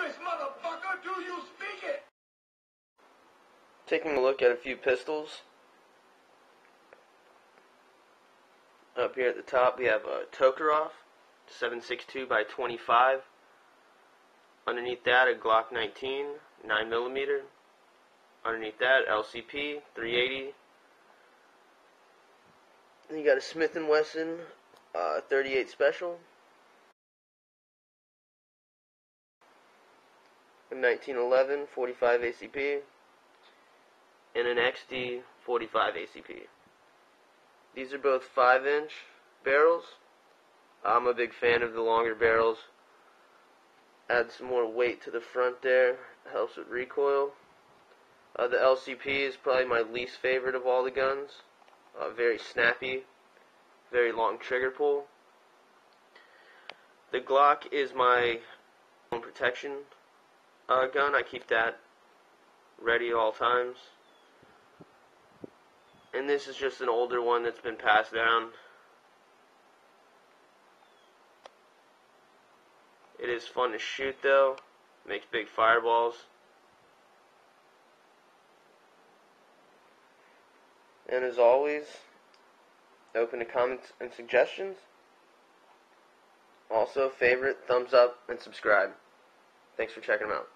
English, motherfucker? Do you speak it? Taking a look at a few pistols. Up here at the top we have a Tokarev 7.62 by 25. Underneath that a Glock 19 9mm. Underneath that LCP 380. Then you got a Smith & Wesson 38 Special. A 1911 45 ACP. And an XD 45 ACP. These are both 5-inch barrels. I'm a big fan of the longer barrels. Add some more weight to the front there. Helps with recoil. The LCP is probably my least favorite of all the guns. Very snappy. Very long trigger pull. The Glock is my own protection gun. I keep that ready at all times. And this is just an older one that's been passed down. It is fun to shoot though. Makes big fireballs. And as always, open to comments and suggestions. Also, favorite, thumbs up, and subscribe. Thanks for checking them out.